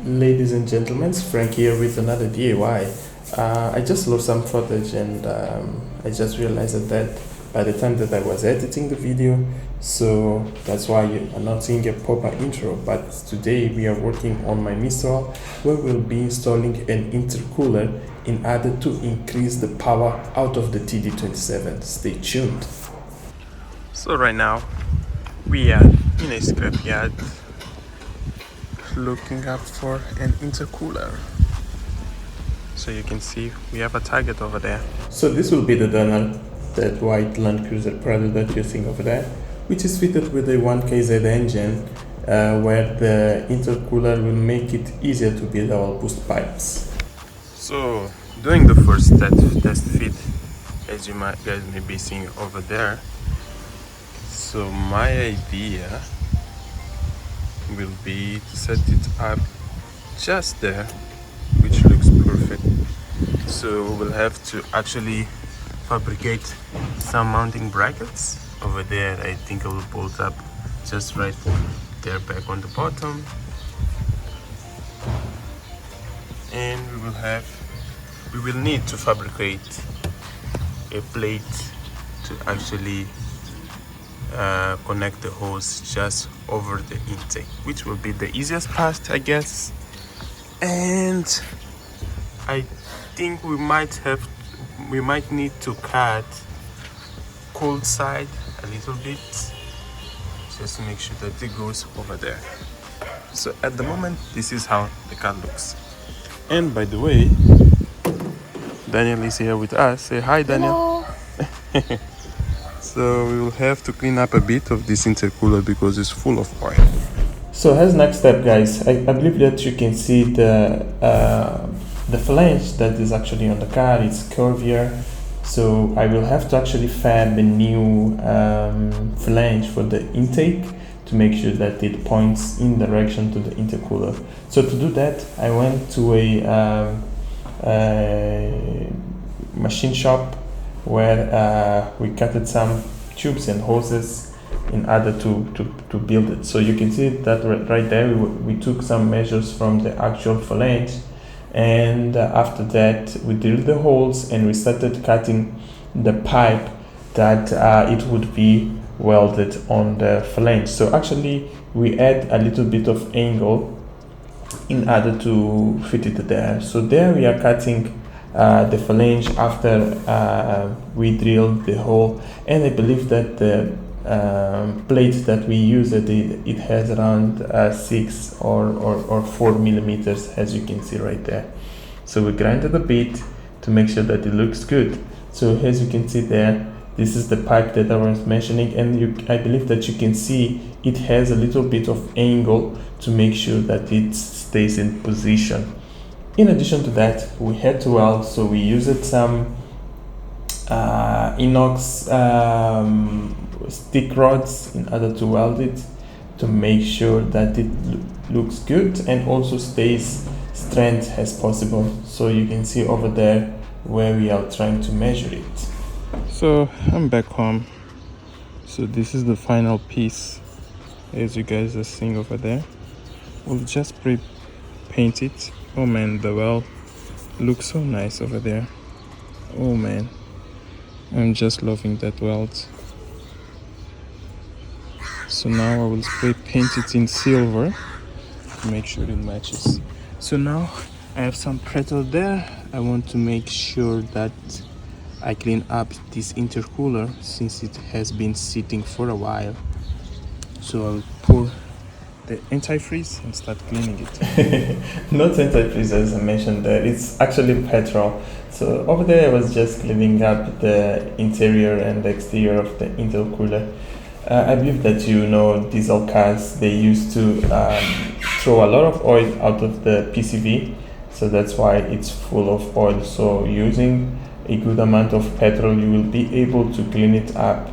Ladies and gentlemen, it's Frank here with another DIY. I just lost some footage and I just realized that by the time that I was editing the video, so that's why you are not seeing a proper intro. But today we are working on my Mistral, where we'll be installing an intercooler in order to increase the power out of the td27. Stay tuned. So right now we are in a scrapyard looking up for an intercooler. So you can see we have a target over there. So this will be the donor, that white Land Cruiser Prado that you're seeing over there, which is fitted with a 1KZ engine, where the intercooler will make it easier to build our boost pipes. So doing the first test fit, as you guys may be seeing over there. So my idea will be to set it up just there, which looks perfect. So we will have to actually fabricate some mounting brackets over there. I think I will bolt up just right there back on the bottom, and we will need to fabricate a plate to actually connect the hose just over the intake, which will be the easiest part, I guess. And I think we might need to cut cold side a little bit just to make sure that it goes over there. So at the moment, this is how the car looks. And by the way, Daniel is here with us. Say hi, Daniel. Hello. So we will have to clean up a bit of this intercooler because it's full of oil. So as next step, guys, I believe that you can see the flange that is actually on the car. It's curvier, so I will have to actually fab a new flange for the intake to make sure that it points in direction to the intercooler. So to do that, I went to a machine shop where we cutted some tubes and hoses in order to build it. So you can see that right there we took some measures from the actual flange, and after that we drilled the holes and we started cutting the pipe that it would be welded on the flange. So actually we add a little bit of angle in order to fit it there. So there we are cutting the flange after we drilled the hole, and I believe that the plate that we used, it has around 6 or 4 millimeters, as you can see right there. So we grinded a bit to make sure that it looks good. So as you can see there, this is the pipe that I was mentioning, and I believe that you can see it has a little bit of angle to make sure that it stays in position. In addition to that, we had to weld, so we used some inox stick rods in order to weld it, to make sure that it looks good and also stays straight as possible. So you can see over there where we are trying to measure it. So I'm back home. So this is the final piece, as you guys are seeing over there. We'll just pre-paint it. Oh man, the well looks so nice over there. Oh man, I'm just loving that weld. So now I will spray paint it in silver to make sure it matches. So now I have some pretzel there. I want to make sure that I clean up this intercooler since it has been sitting for a while. So I'll pour the antifreeze and start cleaning it. Not antifreeze, as I mentioned there, it's actually petrol. So over there I was just cleaning up the interior and the exterior of the intercooler. I believe that you know diesel cars, they used to throw a lot of oil out of the PCV, so that's why it's full of oil. So using a good amount of petrol, you will be able to clean it up,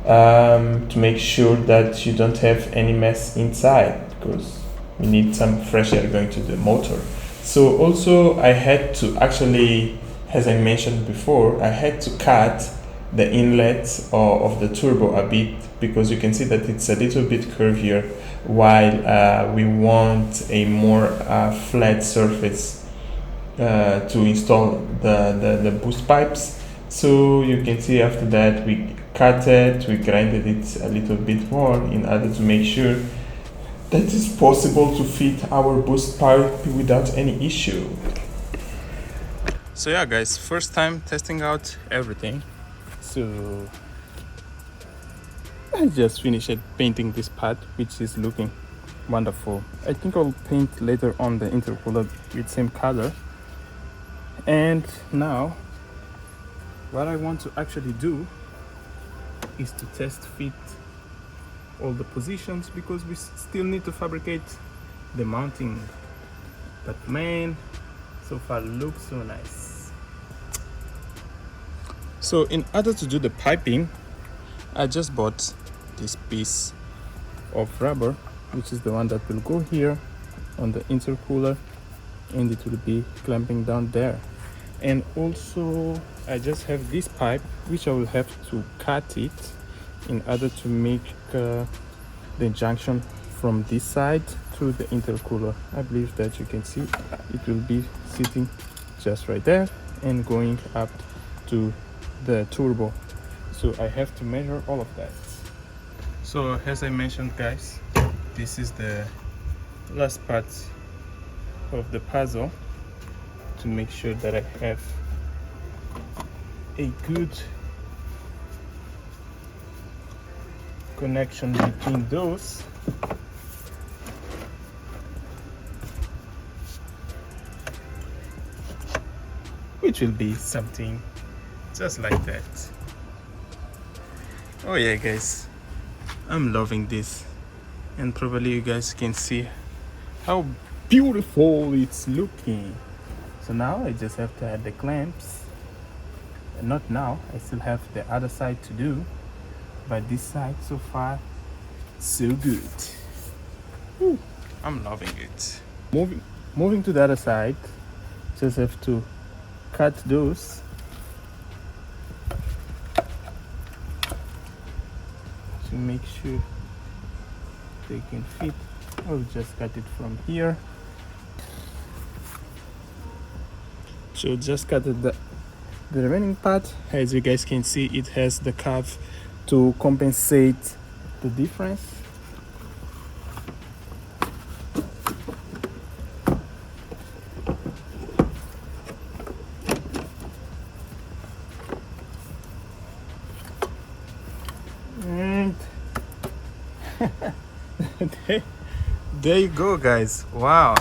to make sure that you don't have any mess inside, because you need some fresh air going to the motor. So also I had to actually, as I mentioned before, I had to cut the inlet of the turbo a bit, because you can see that it's a little bit curvier, while we want a more flat surface to install the boost pipes. So you can see after that we cut it, we grinded it a little bit more in order to make sure that it's possible to fit our boost pipe without any issue. So yeah guys, first time testing out everything. So I just finished painting this part, which is looking wonderful. I think I'll paint later on the intercooler with same color. And now what I want to actually do is to test fit all the positions, because we still need to fabricate the mounting. But man, so far looks so nice. So in order to do the piping, I just bought this piece of rubber, which is the one that will go here on the intercooler, and it will be clamping down there. And also I just have this pipe, which I will have to cut it in order to make the junction from this side to the intercooler. I believe that you can see it will be sitting just right there and going up to the turbo. So I have to measure all of that. So as I mentioned guys, this is the last part of the puzzle to make sure that I have a good connection between those. Which will be something just like that. Oh yeah guys, I'm loving this, and probably you guys can see how beautiful it's looking. So now I just have to add the clamps, and not now, I still have the other side to do, but this side so far so good. Ooh, I'm loving it. Moving to the other side, just have to cut those to make sure they can fit. I'll just cut it from here. So just cut the remaining part. As you guys can see, it has the curve to compensate the difference. And there you go guys. Wow,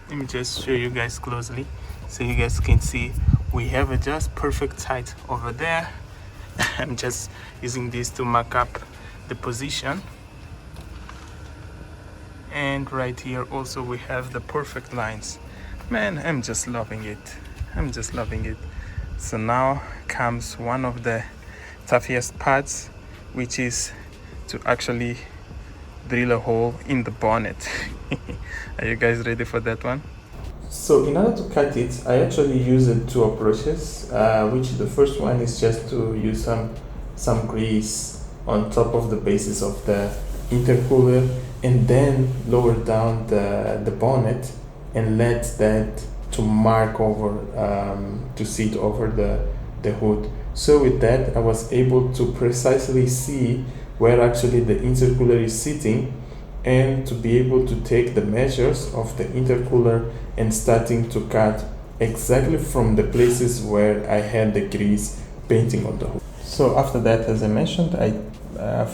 let me just show you guys closely so you guys can see we have a just perfect height over there. I'm just using this to mark up the position, and right here also we have the perfect lines. Man, I'm just loving it. I'm just loving it. So now comes one of the toughest parts, which is to actually drill a hole in the bonnet. Are you guys ready for that one? So in order to cut it, I actually used two approaches, which the first one is just to use some grease on top of the bases of the intercooler, and then lower down the bonnet and let that to mark over, to sit over the hood. So with that I was able to precisely see where actually the intercooler is sitting, and to be able to take the measures of the intercooler and starting to cut exactly from the places where I had the grease painting on the hood. So after that, as I mentioned,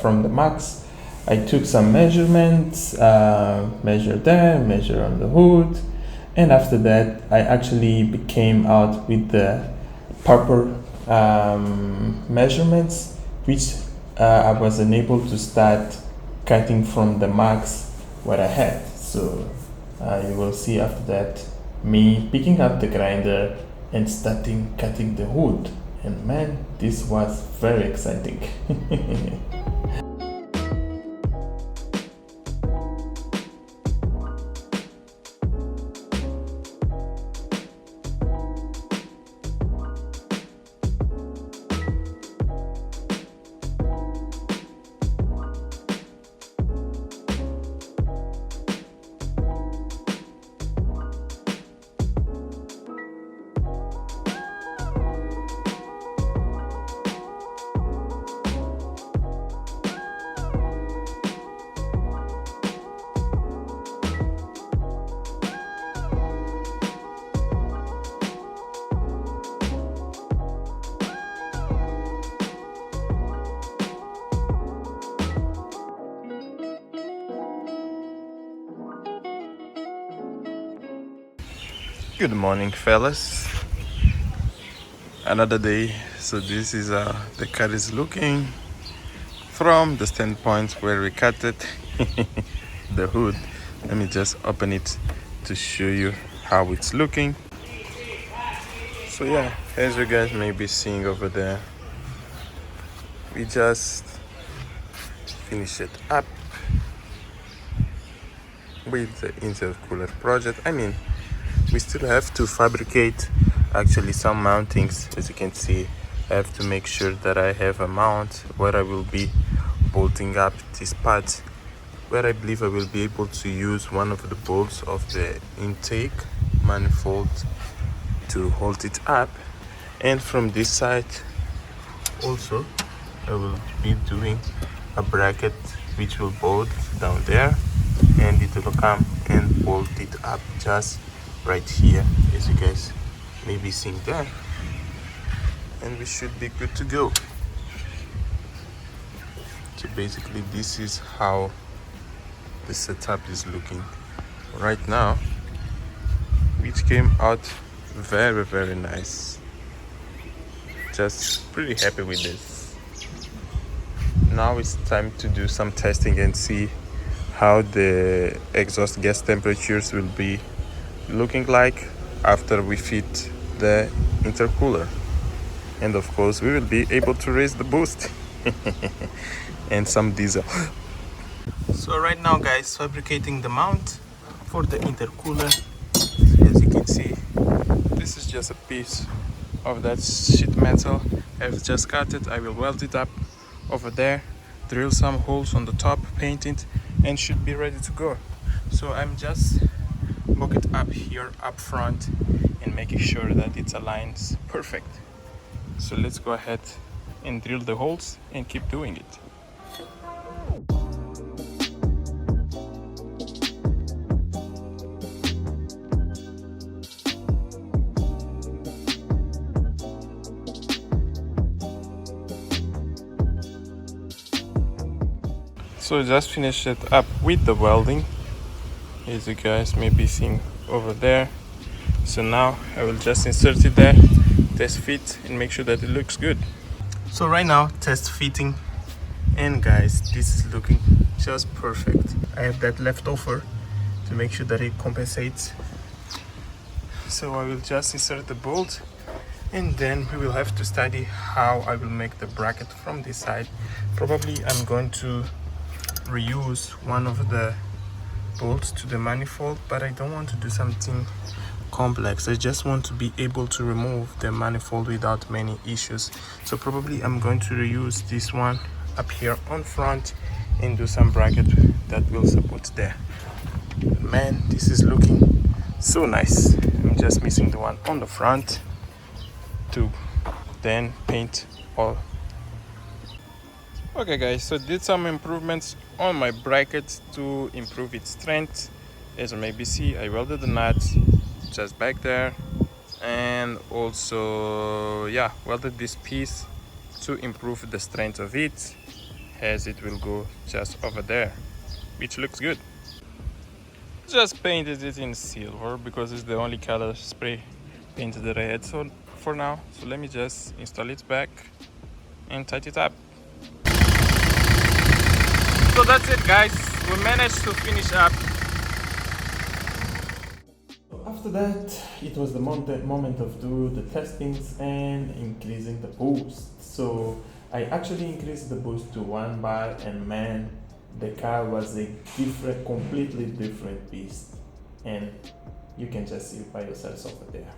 from the max I took some measurements, measure there, measure on the hood, and after that I actually came out with the proper measurements, which I was unable to start cutting from the max what I had. So you will see after that me picking up the grinder and starting cutting the wood, and man, this was very exciting. Good morning, fellas. Another day. So this is the car is looking from the standpoint where we cut it. The hood. Let me just open it to show you how it's looking. So yeah, as you guys may be seeing over there, we just finished it up with the intercooler project. I mean, we still have to fabricate actually some mountings. As you can see, I have to make sure that I have a mount where I will be bolting up this part, where I believe I will be able to use one of the bolts of the intake manifold to hold it up. And from this side also I will be doing a bracket which will bolt down there, and it will come and bolt it up just right here, as you guys may be seeing there, and we should be good to go. So basically this is how the setup is looking right now, which came out very nice. Just pretty happy with this. Now it's time to do some testing and see how the exhaust gas temperatures will be looking like after we fit the intercooler, and of course we will be able to raise the boost and some diesel. So right now, guys, fabricating the mount for the intercooler. As you can see, this is just a piece of that sheet metal. I've just cut it. I will weld it up over there, drill some holes on the top, paint it, and should be ready to go. So I'm just hook it up here up front and making sure that it aligns perfect. So let's go ahead and drill the holes and keep doing it. So just finished it up with the welding, as you guys may be seeing over there. So now I will just insert it there, test fit, and make sure that it looks good. So right now, test fitting, and guys, this is looking just perfect. I have that left over to make sure that it compensates. So I will just insert the bolt, and then we will have to study how I will make the bracket from this side. Probably I'm going to reuse one of the bolts to the manifold, but I don't want to do something complex. I just want to be able to remove the manifold without many issues. So probably I'm going to reuse this one up here on front and do some bracket that will support there. Man, this is looking so nice. I'm just missing the one on the front to then paint all. Okay guys, so did some improvements on my bracket to improve its strength. As you may see, I welded the nuts just back there, and also welded this piece to improve the strength of it, as it will go just over there, which looks good. Just painted it in silver because it's the only color spray paint that I had so for now. So let me just install it back and tighten it up. So that's it, guys. We managed to finish up. After that, it was the moment of doing the testings and increasing the boost. So I actually increased the boost to 1 bar, and man, the car was a completely different beast. And you can just see it by yourselves over there.